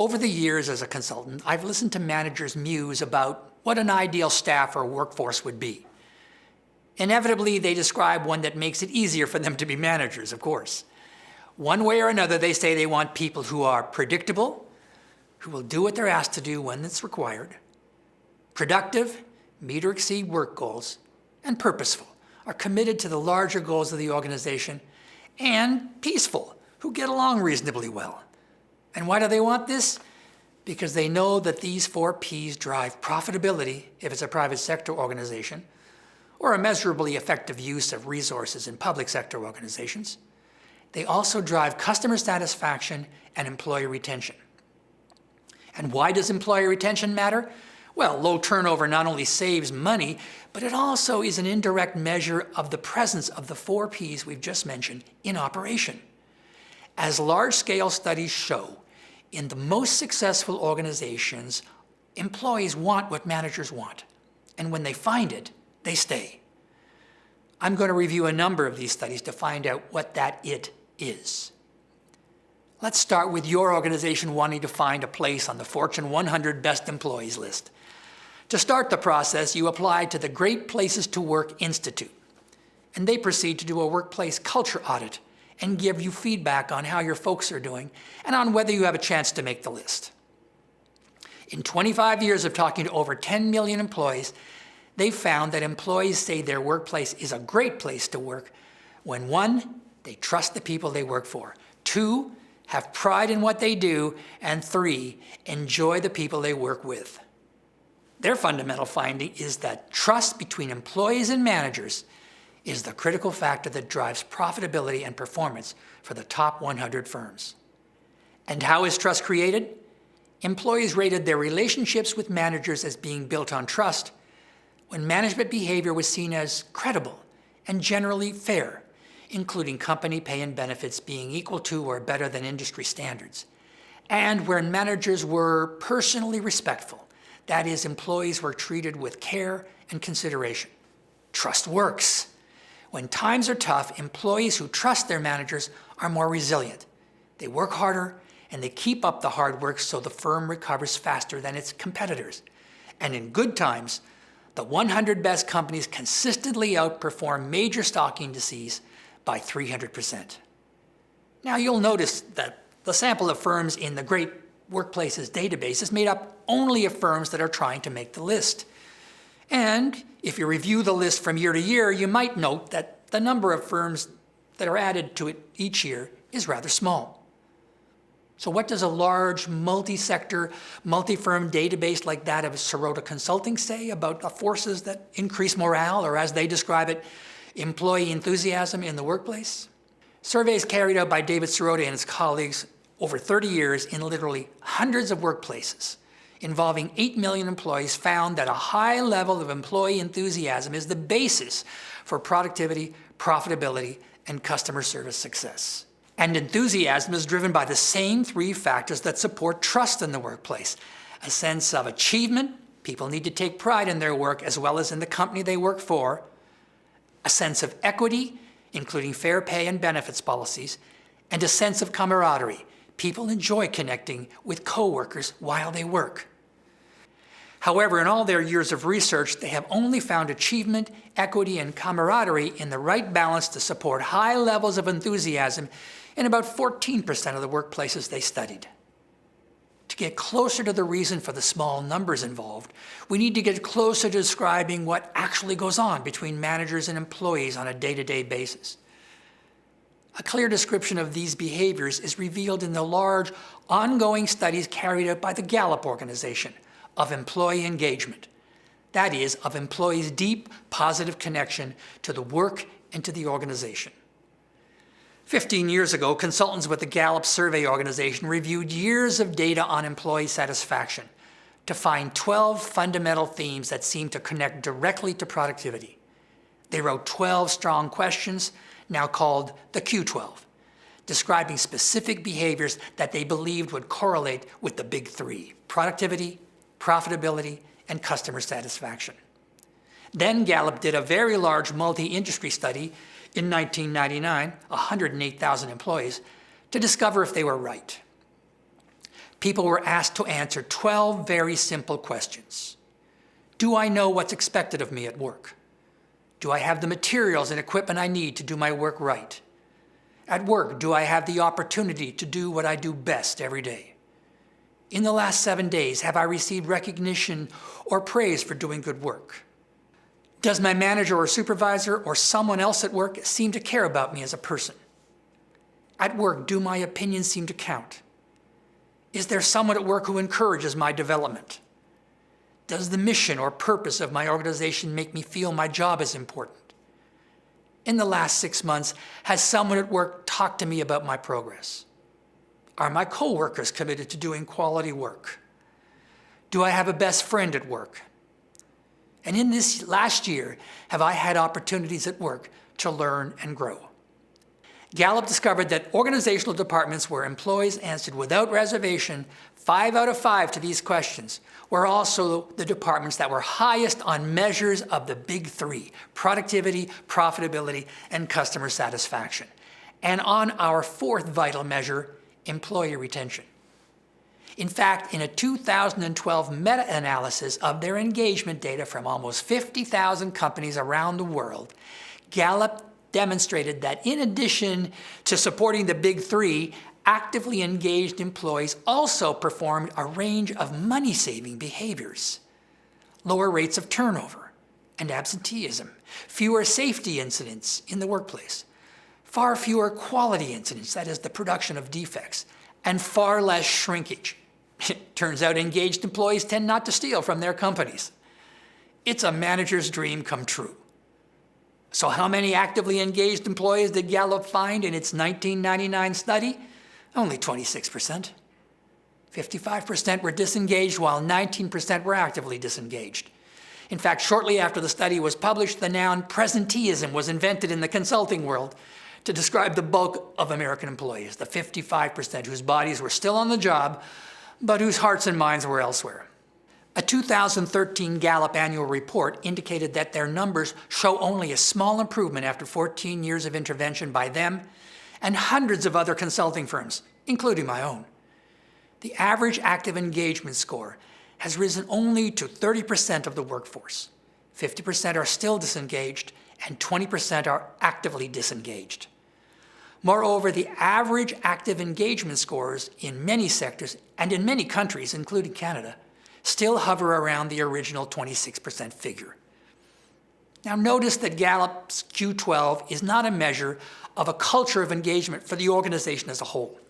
Over the years as a consultant, I've listened to managers muse about what an ideal staff or workforce would be. Inevitably, they describe one that makes it easier for them to be managers, of course. One way or another, they say they want people who are predictable, who will do what they're asked to do when it's required, productive, meet or exceed work goals, and purposeful, are committed to the larger goals of the organization, and peaceful, who get along reasonably well. And why do they want this? Because they know that these 4 Ps drive profitability if it's a private sector organization, or a measurably effective use of resources in public sector organizations. They also drive customer satisfaction and employee retention. And why does employee retention matter? Well, low turnover not only saves money, but it also is an indirect measure of the presence of the 4 Ps we've just mentioned in operation. As large-scale studies show, in the most successful organizations, employees want what managers want. And when they find it, they stay. I'm going to review a number of these studies to find out what that it is. Let's start with your organization wanting to find a place on the Fortune 100 Best Employees list. To start the process, you apply to the Great Places to Work Institute, and they proceed to do a workplace culture audit and give you feedback on how your folks are doing and on whether you have a chance to make the list. In 25 years of talking to over 10 million employees, they've found that employees say their workplace is a great place to work when 1, they trust the people they work for, 2, have pride in what they do, and 3, enjoy the people they work with. Their fundamental finding is that trust between employees and managers is the critical factor that drives profitability and performance for the top 100 firms. And how is trust created? Employees rated their relationships with managers as being built on trust when management behavior was seen as credible and generally fair, including company pay and benefits being equal to or better than industry standards, and where managers were personally respectful. That is, employees were treated with care and consideration. Trust works. When times are tough, employees who trust their managers are more resilient. They work harder and they keep up the hard work so the firm recovers faster than its competitors. And in good times, the 100 best companies consistently outperform major stock indices by 300%. Now you'll notice that the sample of firms in the Great Workplaces database is made up only of firms that are trying to make the list. And if you review the list from year to year, you might note that the number of firms that are added to it each year is rather small. So what does a large multi-sector, multi-firm database like that of Sirota Consulting say about the forces that increase morale, or as they describe it, employee enthusiasm in the workplace? Surveys carried out by David Sirota and his colleagues over 30 years in literally hundreds of workplaces involving 8 million employees found that a high level of employee enthusiasm is the basis for productivity, profitability, and customer service success. And enthusiasm is driven by the same 3 factors that support trust in the workplace. A sense of achievement, people need to take pride in their work as well as in the company they work for. A sense of equity, including fair pay and benefits policies. And a sense of camaraderie. People enjoy connecting with coworkers while they work. However, in all their years of research, they have only found achievement, equity, and camaraderie in the right balance to support high levels of enthusiasm in about 14% of the workplaces they studied. To get closer to the reason for the small numbers involved, we need to get closer to describing what actually goes on between managers and employees on a day-to-day basis. A clear description of these behaviors is revealed in the large, ongoing studies carried out by the Gallup organization of employee engagement. That is, of employees' deep, positive connection to the work and to the organization. 15 years ago, consultants with the Gallup Survey Organization reviewed years of data on employee satisfaction to find 12 fundamental themes that seem to connect directly to productivity. They wrote 12 strong questions, now called the Q12, describing specific behaviors that they believed would correlate with the big 3: productivity, profitability, and customer satisfaction. Then Gallup did a very large multi-industry study in 1999, 108,000 employees, to discover if they were right. people were asked to answer 12 very simple questions. Do I know what's expected of me at work? Do I have the materials and equipment I need to do my work right? At work, do I have the opportunity to do what I do best every day? In the last 7 days, have I received recognition or praise for doing good work? Does my manager or supervisor or someone else at work seem to care about me as a person? At work, do my opinions seem to count? Is there someone at work who encourages my development? Does the mission or purpose of my organization make me feel my job is important? In the last 6 months, has someone at work talked to me about my progress? Are my coworkers committed to doing quality work? Do I have a best friend at work? And in this last year, have I had opportunities at work to learn and grow? Gallup discovered that organizational departments where employees answered without reservation 5 out of 5 to these questions were also the departments that were highest on measures of the big 3: productivity, profitability, and customer satisfaction. And on our 4th vital measure, employee retention. In fact, in a 2012 meta-analysis of their engagement data from almost 50,000 companies around the world, Gallup demonstrated that in addition to supporting the big 3, actively engaged employees also performed a range of money-saving behaviors. Lower rates of turnover and absenteeism, fewer safety incidents in the workplace, far fewer quality incidents, that is the production of defects, and far less shrinkage. It turns out engaged employees tend not to steal from their companies. It's a manager's dream come true. So how many actively engaged employees did Gallup find in its 1999 study? Only 26%. 55% were disengaged, while 19% were actively disengaged. In fact, shortly after the study was published, the noun presenteeism was invented in the consulting world to describe the bulk of American employees, the 55% whose bodies were still on the job, but whose hearts and minds were elsewhere. A 2013 Gallup annual report indicated that their numbers show only a small improvement after 14 years of intervention by them and hundreds of other consulting firms, including my own. The average active engagement score has risen only to 30% of the workforce. 50% are still disengaged, and 20% are actively disengaged. Moreover, the average active engagement scores in many sectors and in many countries, including Canada, still hover around the original 26% figure. Now notice that Gallup's Q12 is not a measure of a culture of engagement for the organization as a whole,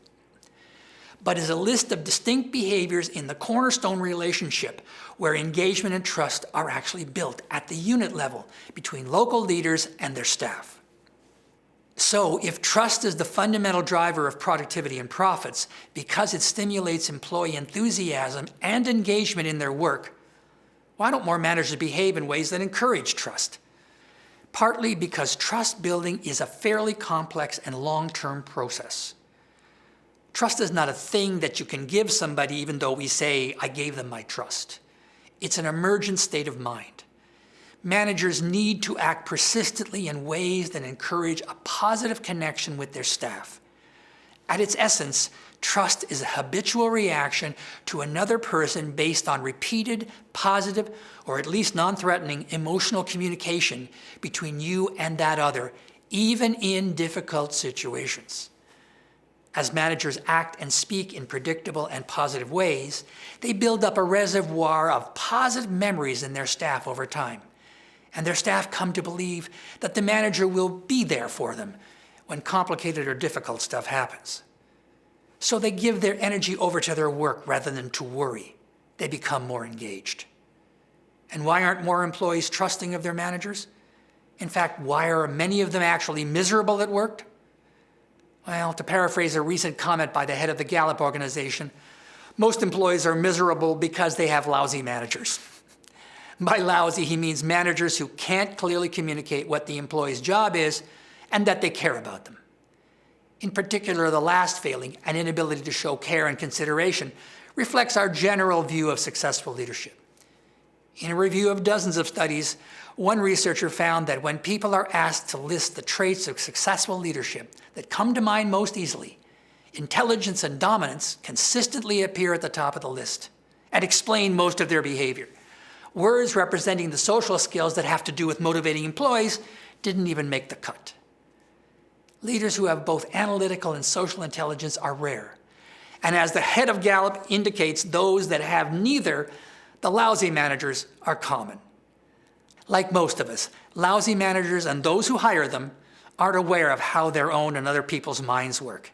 but is a list of distinct behaviors in the cornerstone relationship where engagement and trust are actually built at the unit level between local leaders and their staff. So if trust is the fundamental driver of productivity and profits because it stimulates employee enthusiasm and engagement in their work, why don't more managers behave in ways that encourage trust? Partly because trust building is a fairly complex and long-term process. Trust is not a thing that you can give somebody even though we say, I gave them my trust. It's an emergent state of mind. Managers need to act persistently in ways that encourage a positive connection with their staff. At its essence, trust is a habitual reaction to another person based on repeated, positive, or at least non-threatening emotional communication between you and that other, even in difficult situations. As managers act and speak in predictable and positive ways, they build up a reservoir of positive memories in their staff over time. And their staff come to believe that the manager will be there for them when complicated or difficult stuff happens. So they give their energy over to their work rather than to worry. They become more engaged. And why aren't more employees trusting of their managers? In fact, why are many of them actually miserable at work? Well, to paraphrase a recent comment by the head of the Gallup organization, most employees are miserable because they have lousy managers. By lousy, he means managers who can't clearly communicate what the employee's job is and that they care about them. In particular, the last failing, an inability to show care and consideration, reflects our general view of successful leadership. In a review of dozens of studies, one researcher found that when people are asked to list the traits of successful leadership that come to mind most easily, intelligence and dominance consistently appear at the top of the list and explain most of their behavior. Words representing the social skills that have to do with motivating employees didn't even make the cut. Leaders who have both analytical and social intelligence are rare. And as the head of Gallup indicates, those that have neither, the lousy managers, are common. Like most of us, lousy managers and those who hire them aren't aware of how their own and other people's minds work.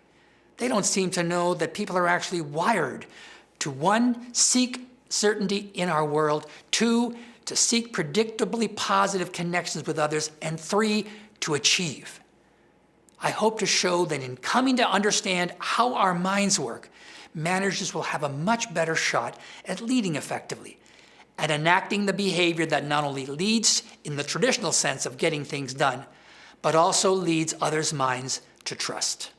They don't seem to know that people are actually wired to, 1, seek certainty in our world, 2, to seek predictably positive connections with others, and 3, to achieve. I hope to show that in coming to understand how our minds work, managers will have a much better shot at leading effectively, at enacting the behavior that not only leads in the traditional sense of getting things done, but also leads others' minds to trust.